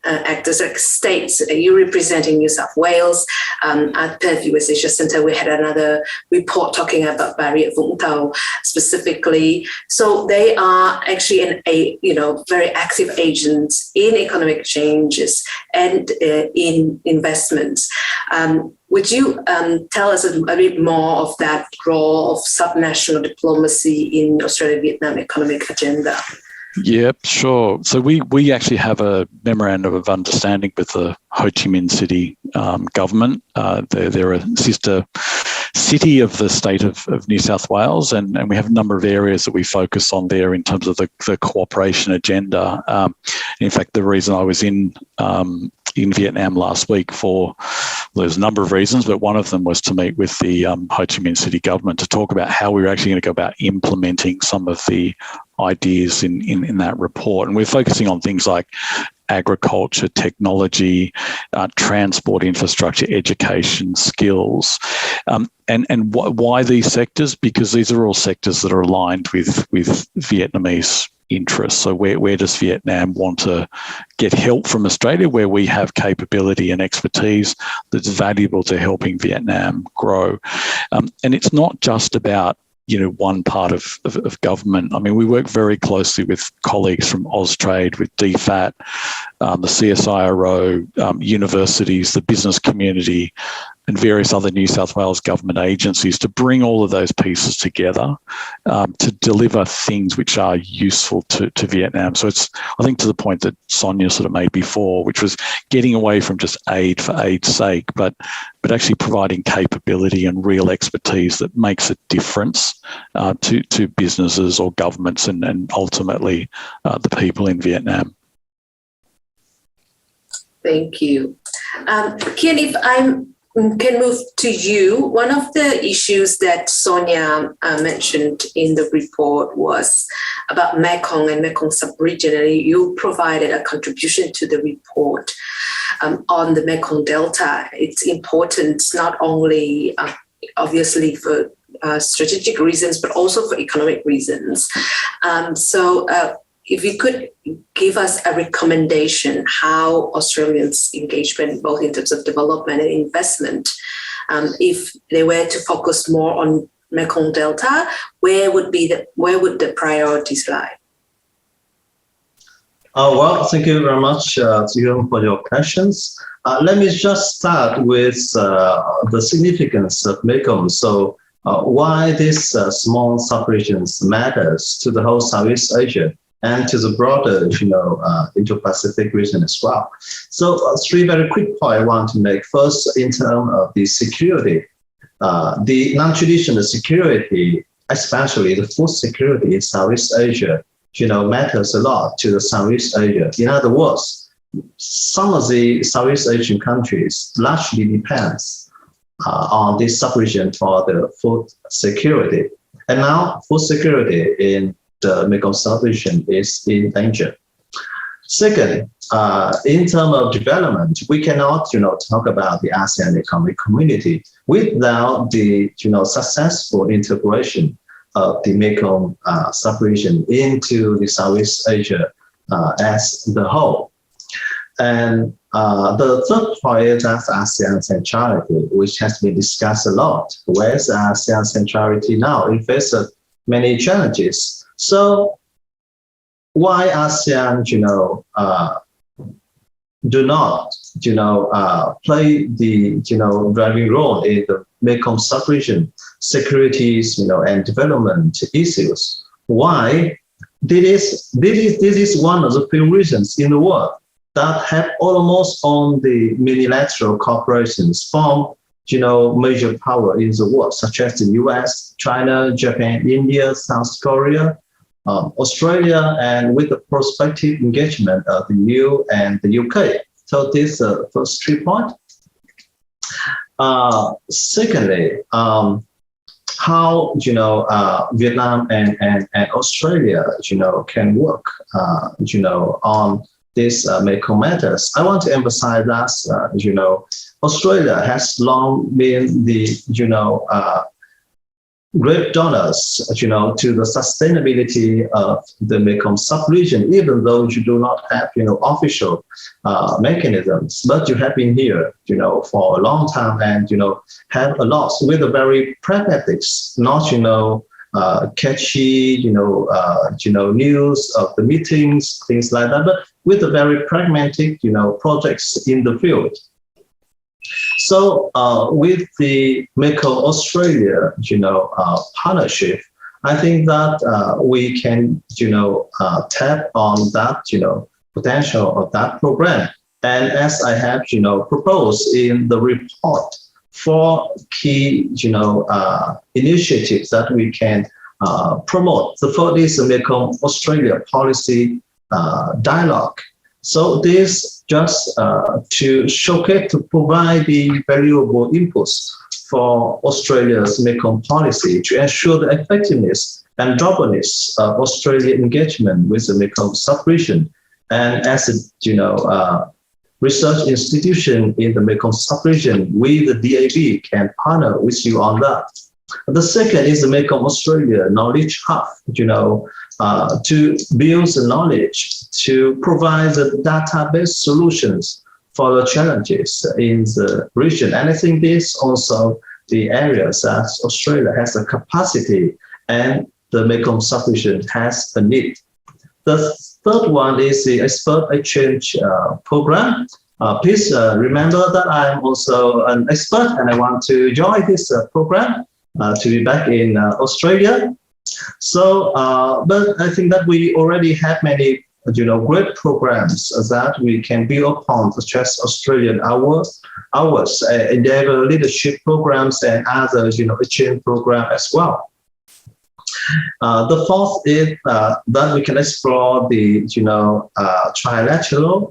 actors like states. You representing New South Wales at Perth US Asia Centre. We had another report talking about Barrier Vũng Tàu specifically. So they are actually very active agents in economic changes and in investments. Would you tell us a bit more of that role of subnational diplomacy in Australia-Vietnam economic agenda? Yep, sure. So we actually have a memorandum of understanding with the Ho Chi Minh City government. They're a sister city of the state of New South Wales, and we have a number of areas that we focus on there in terms of the cooperation agenda. In fact, the reason I was in Vietnam last week there's a number of reasons, but one of them was to meet with the Ho Chi Minh City government to talk about how we were actually going to go about implementing some of the ideas in that report. And we're focusing on things like agriculture, technology, transport infrastructure, education, skills. And why these sectors? Because these are all sectors that are aligned with Vietnamese interests. So where does Vietnam want to get help from Australia, where we have capability and expertise that's valuable to helping Vietnam grow? And it's not just about one part of government. I mean, we work very closely with colleagues from Austrade, with DFAT, the CSIRO, universities, the business community, and various other New South Wales government agencies to bring all of those pieces together to deliver things which are useful to Vietnam. So it's, I think, to the point that Sonia sort of made before, which was getting away from just aid for aid's sake, but actually providing capability and real expertise that makes a difference to businesses or governments and ultimately the people in Vietnam. Thank you. Kian, if I can move to you, one of the issues that Sonia mentioned in the report was about Mekong and Mekong sub-region, and you provided a contribution to the report on the Mekong Delta. It's important not only obviously for strategic reasons, but also for economic reasons. So if you could give us a recommendation how Australians' engagement, both in terms of development and investment, if they were to focus more on Mekong Delta, where would the priorities lie? Well, thank you very much, Zion, for your questions. Let me just start with the significance of Mekong. So why this small sub-regions matters to the whole Southeast Asia and to the broader, Indo-Pacific region as well. So three very quick points I want to make. First, in terms of the security, the non-traditional security, especially the food security in Southeast Asia, matters a lot to the Southeast Asia. In other words, some of the Southeast Asian countries largely depends on this sub-region for the food security. And now food security in the Mekong sub-region is in danger. Second, in terms of development, we cannot, talk about the ASEAN economic community without the, successful integration of the Mekong sub-region into the Southeast Asia as the whole. And the third point is Asean Centrality, which has been discussed a lot. Where's Asean Centrality now? It faces many challenges. So why ASEAN, do not, play the, driving role in the Mekong sub-region securities, and development issues? Why? This is one of the few regions in the world that have almost all the multilateral corporations from, major power in the world, such as the US, China, Japan, India, South Korea, Australia, and with the prospective engagement of the EU and the UK. So this first 3 points. Secondly, how Vietnam and Australia can work on these Mekong matters. I want to emphasize that Australia has long been the great donors to the sustainability of the Mekong sub-region, even though you do not have official mechanisms, but you have been here for a long time and have a lot with a very pragmatic, not catchy news of the meetings, things like that, but with a very pragmatic projects in the field. So with the Mekong-Australia, partnership, I think that we can, tap on that, potential of that program. And as I have, proposed in the report, 4 key, initiatives that we can promote. The first is the Mekong-Australia policy dialogue. So this just to showcase, to provide the valuable inputs for Australia's Mekong policy to ensure the effectiveness and doubleness of Australian engagement with the Mekong sub-region. And as a research institution in the Mekong sub-region, we, the DAB, can partner with you on that. The second is the Mekong Australia Knowledge Hub, to build the knowledge, to provide the database solutions for the challenges in the region. And I think this also the areas that Australia has a capacity and the Mekong sub-region has a need. The third one is the expert exchange program. Please remember that I'm also an expert and I want to join this program to be back in Australia. So, but I think that we already have many, great programs that we can build upon, such as Australian Hours, Endeavour Leadership programs, and other, exchange program as well. The fourth is that we can explore the, trilateral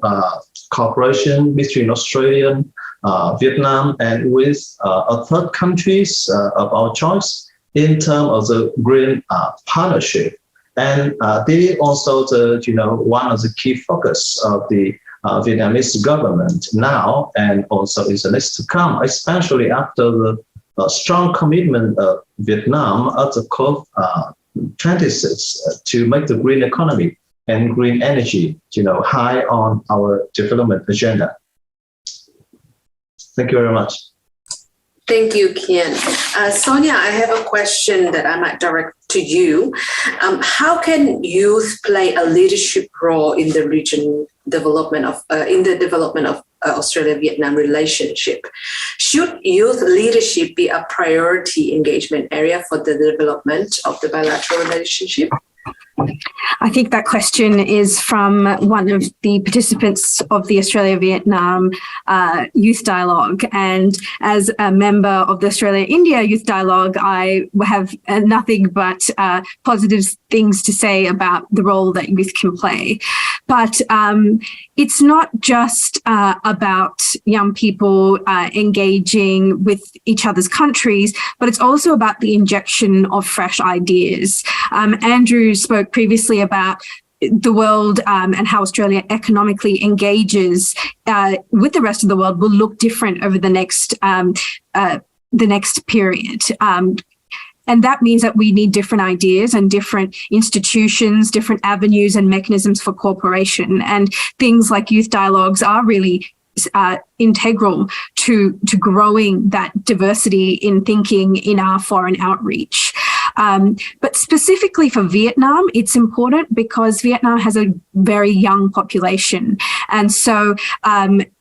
cooperation between Australia, Vietnam, and with third countries of our choice in terms of the green partnership. And they also one of the key focus of the Vietnamese government now and also in the next to come, especially after the strong commitment of Vietnam at the COP26 to make the green economy and green energy, high on our development agenda. Thank you very much. Thank you, Kian. Sonia, I have a question that I might direct to you. How can youth play a leadership role in the region development of Australia-Vietnam relationship? Should youth leadership be a priority engagement area for the development of the bilateral relationship? I think that question is from one of the participants of the Australia-Vietnam Youth Dialogue. And as a member of the Australia-India Youth Dialogue, I have nothing but positive things to say about the role that youth can play. But it's not just about young people engaging with each other's countries, but it's also about the injection of fresh ideas. Andrew spoke previously about the world and how Australia economically engages with the rest of the world will look different over the next period. And that means that we need different ideas and different institutions, different avenues and mechanisms for cooperation. And things like youth dialogues are really integral to growing that diversity in thinking in our foreign outreach. But specifically for Vietnam, it's important because Vietnam has a very young population. And so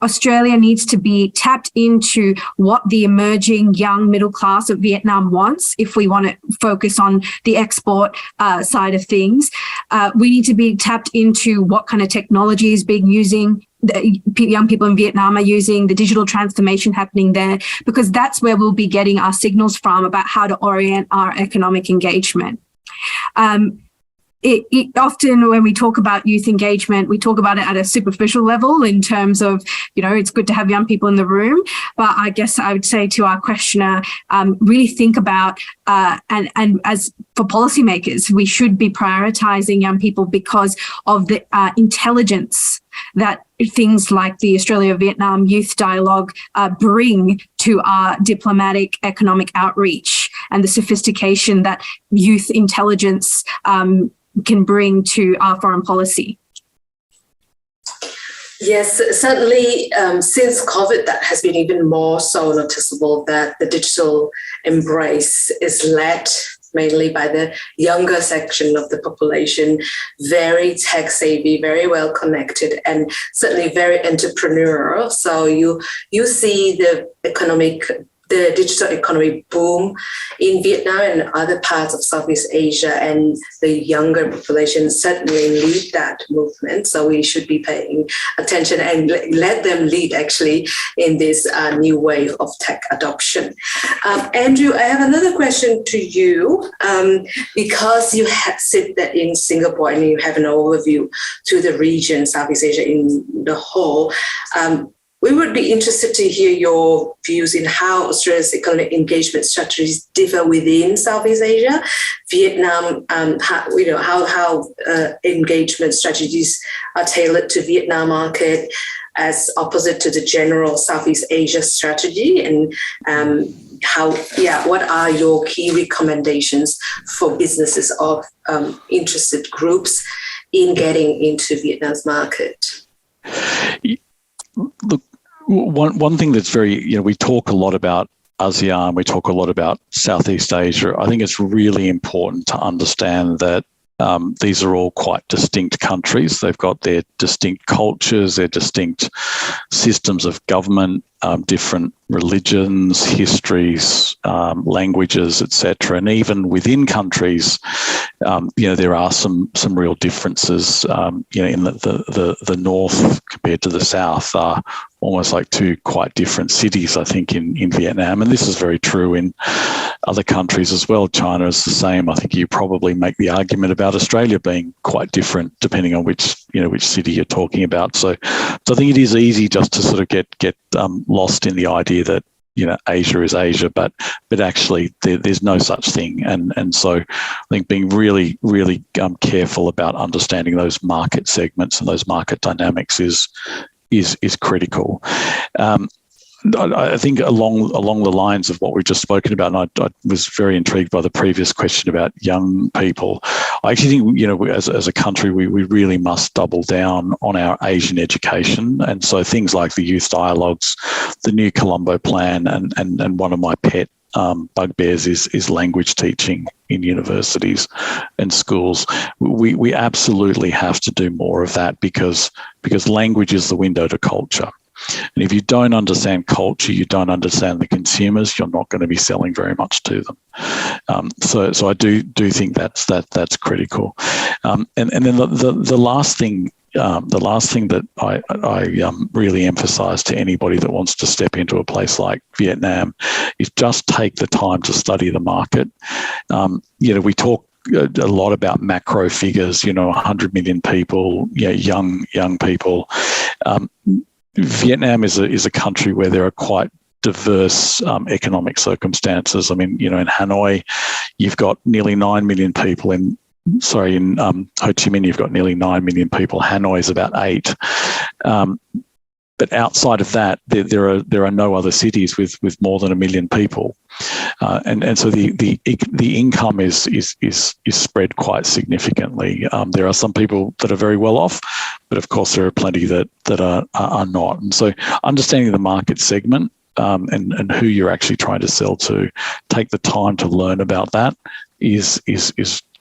Australia needs to be tapped into what the emerging young middle class of Vietnam wants. If we want to focus on the export side of things, we need to be tapped into what kind of technology is being using. The young people in Vietnam are using, the digital transformation happening there, because that's where we'll be getting our signals from about how to orient our economic engagement. often when we talk about youth engagement, we talk about it at a superficial level in terms of, it's good to have young people in the room. But I guess I would say to our questioner, really think about, and as for policymakers, we should be prioritising young people because of the intelligence that things like the Australia-Vietnam Youth Dialogue bring to our diplomatic economic outreach, and the sophistication that youth intelligence can bring to our foreign policy. Yes, certainly since COVID, that has been even more so noticeable that the digital embrace is led mainly by the younger section of the population, very tech savvy, very well connected, and certainly very entrepreneurial. So you see the digital economy boom in Vietnam and other parts of Southeast Asia, and the younger population certainly lead that movement. So we should be paying attention and let them lead actually in this new wave of tech adoption. Andrew, I have another question to you. Because you sit in Singapore and you have an overview to the region, Southeast Asia in the whole, we would be interested to hear your views in how Australia's economic engagement strategies differ within Southeast Asia. Vietnam, how engagement strategies are tailored to Vietnam market as opposite to the general Southeast Asia strategy, and what are your key recommendations for businesses of interested groups in getting into Vietnam's market? Look, one thing that's very, we talk a lot about ASEAN, we talk a lot about Southeast Asia. I think it's really important to understand that these are all quite distinct countries. They've got their distinct cultures, their distinct systems of government, different religions, histories, languages, etc. And even within countries, there are some real differences. In the north compared to the south are almost like two quite different cities, I think, in Vietnam. And this is very true in other countries as well. China is the same. I think you probably make the argument about Australia being quite different depending on which city you're talking about. So I think it is easy just to sort of get lost in the idea that Asia is Asia, but actually there's no such thing. And so I think being really, really careful about understanding those market segments and those market dynamics is critical. I think along the lines of what we've just spoken about, and I was very intrigued by the previous question about young people. I actually think, as a country, we really must double down on our Asian education. And so things like the youth dialogues, the new Colombo plan, and one of my pet bugbears is language teaching in universities and schools. We absolutely have to do more of that because language is the window to culture. And if you don't understand culture, you don't understand the consumers, you're not going to be selling very much to them. So I do think that's critical. And then the last thing that I really emphasize to anybody that wants to step into a place like Vietnam is just take the time to study the market. We talk a lot about macro figures, 100 million people, young people. Vietnam is a country where there are quite diverse economic circumstances. I mean, in Hanoi, you've got nearly 9 million people. In Ho Chi Minh, you've got nearly 9 million people. Hanoi is about 8. But outside of that, there are no other cities with more than 1 million people, and so the income is spread quite significantly. There are some people that are very well off, but of course there are plenty that are not. And so understanding the market segment and who you're actually trying to sell to, take the time to learn about that is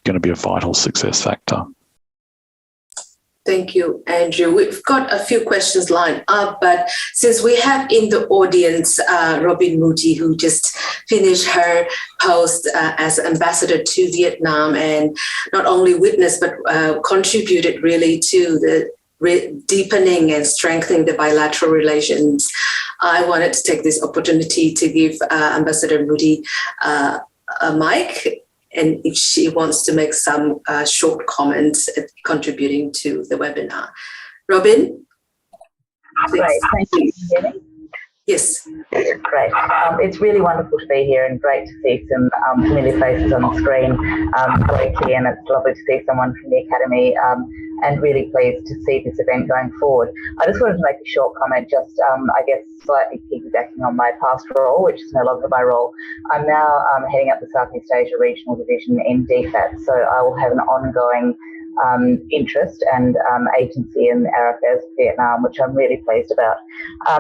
going to be a vital success factor. Thank you, Andrew. We've got a few questions lined up, but since we have in the audience Robin Moody, who just finished her post as ambassador to Vietnam and not only witnessed but contributed really to the deepening and strengthening the bilateral relations, I wanted to take this opportunity to give Ambassador Moody a mic. and if she wants to make some short comments contributing to the webinar. Robin? Please. Great, thank you. Can you hear me? Yes. Great. It's really wonderful to be here and great to see some familiar faces on the screen locally, and it's lovely to see someone from the Academy and really pleased to see this event going forward. I just wanted to make a short comment, just I guess slightly piggybacking on my past role, which is no longer my role. I'm now heading up the Southeast Asia Regional Division in DFAT, so I will have an ongoing interest and agency in our affairs of Vietnam, which I'm really pleased about.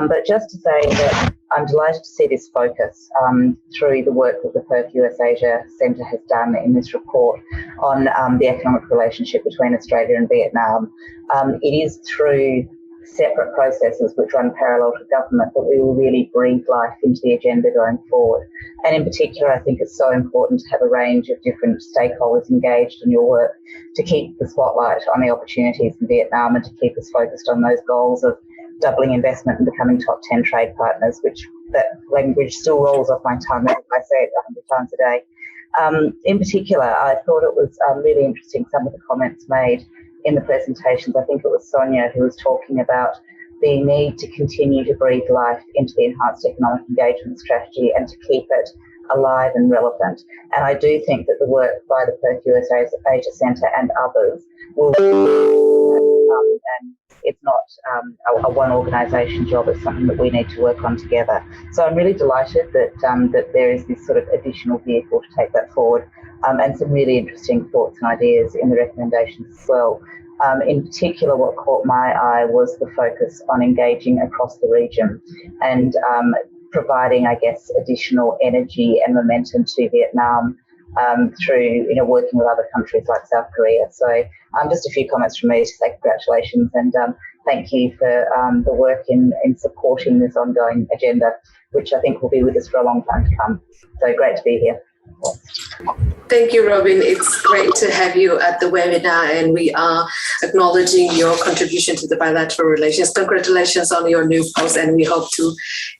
But just to say that I'm delighted to see this focus through the work that the Perth US Asia Centre has done in this report on the economic relationship between Australia and Vietnam. It is through separate processes which run parallel to government that we will really breathe life into the agenda going forward. And in particular, I think it's so important to have a range of different stakeholders engaged in your work to keep the spotlight on the opportunities in Vietnam and to keep us focused on those goals of doubling investment and becoming top 10 trade partners, which that language still rolls off my tongue as I say it 100 times a day. In particular, I thought it was really interesting, some of the comments made in the presentations. I think it was Sonia who was talking about the need to continue to breathe life into the enhanced economic engagement strategy and to keep it alive and relevant. And I do think that the work by the Perth US Asia Centre and others will and it's not a one organisation job, it's something that we need to work on together. So I'm really delighted that that there is this sort of additional vehicle to take that forward, and some really interesting thoughts and ideas in the recommendations as well. In particular, what caught my eye was the focus on engaging across the region and providing, I guess, additional energy and momentum to Vietnam through working with other countries like South Korea. So just a few comments from me to say congratulations and thank you for the work in supporting this ongoing agenda, which I think will be with us for a long time to come. So great to be here. Thank you, Robin. It's great to have you at the webinar, and we are acknowledging your contribution to the bilateral relations. Congratulations on your new post, and we hope to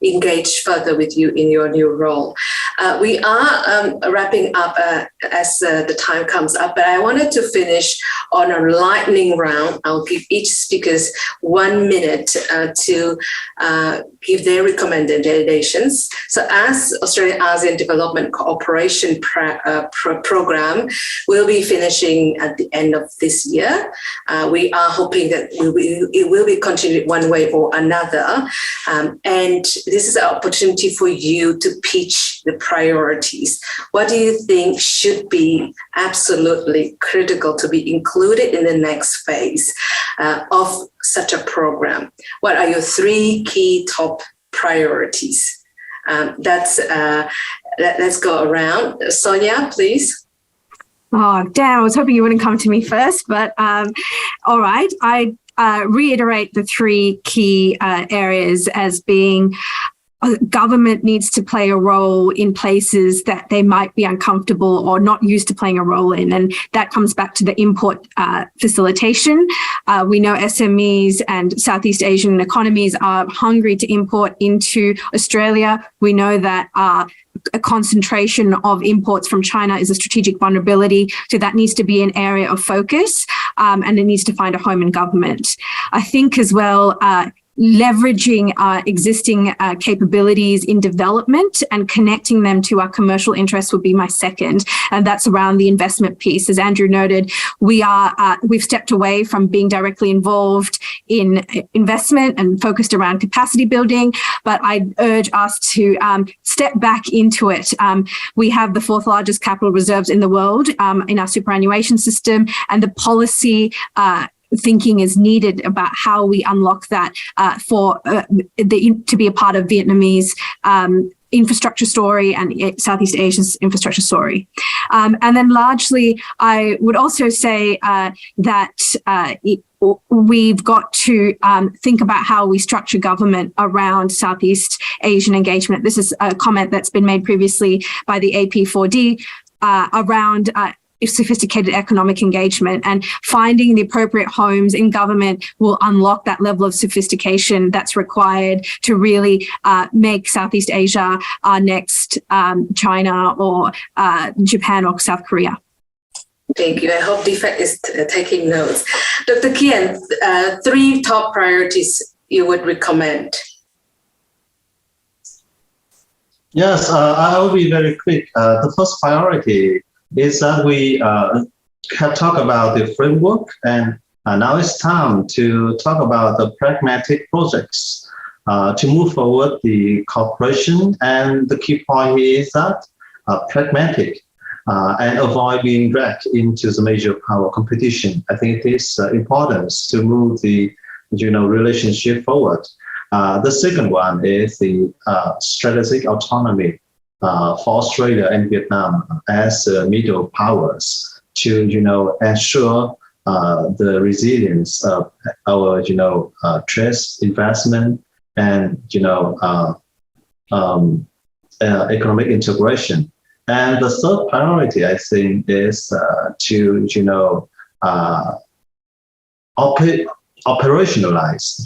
engage further with you in your new role. We are wrapping up as the time comes up, but I wanted to finish on a lightning round. I'll give each speaker 1 minute to give their recommendations. So as Australia-ASEAN Development Cooperation program will be finishing at the end of this year, we are hoping that it will be continued one way or another. And this is an opportunity for you to pitch the priorities. What do you think should be absolutely critical to be included in the next phase of such a program? What are your 3 key top priorities? Let's go around. Sonia, please. Oh, Dan, I was hoping you wouldn't come to me first, but all right. I reiterate the 3 key areas as being government needs to play a role in places that they might be uncomfortable or not used to playing a role in. And that comes back to the import facilitation. We know SMEs and Southeast Asian economies are hungry to import into Australia. We know that a concentration of imports from China is a strategic vulnerability. So that needs to be an area of focus, and it needs to find a home in government. I think as well, leveraging our existing capabilities in development and connecting them to our commercial interests would be my second, and that's around the investment piece. As Andrew noted, we've stepped away from being directly involved in investment and focused around capacity building, but I urge us to step back into it. We have the 4th largest capital reserves in the world in our superannuation system, and the policy thinking is needed about how we unlock that to be a part of Vietnamese infrastructure story and Southeast Asia's infrastructure story. And then largely, I would also say that we've got to think about how we structure government around Southeast Asian engagement. This is a comment that's been made previously by the AP4D around sophisticated economic engagement, and finding the appropriate homes in government will unlock that level of sophistication that's required to really make Southeast Asia our next China or Japan or South Korea. Thank you. I hope DFAC is taking notes. Dr. Kian, 3 top priorities you would recommend? Yes, I will be very quick. The first priority is that we have talked about the framework, and now it's time to talk about the pragmatic projects to move forward the cooperation. And the key point is that pragmatic and avoid being dragged into the major power competition. I think it is important to move the relationship forward. The second one is the strategic autonomy for Australia and Vietnam as middle powers to, ensure the resilience of our, trade, investment, and, economic integration. And the third priority, I think, is to, operationalize,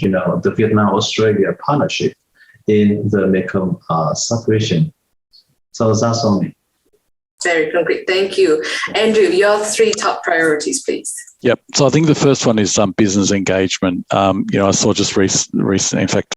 the Vietnam-Australia partnership in the Mekong sub-region. So that's all me. Very concrete. Thank you. Andrew, your 3 top priorities, please. Yep. So I think the first one is business engagement. I saw just recently, in fact,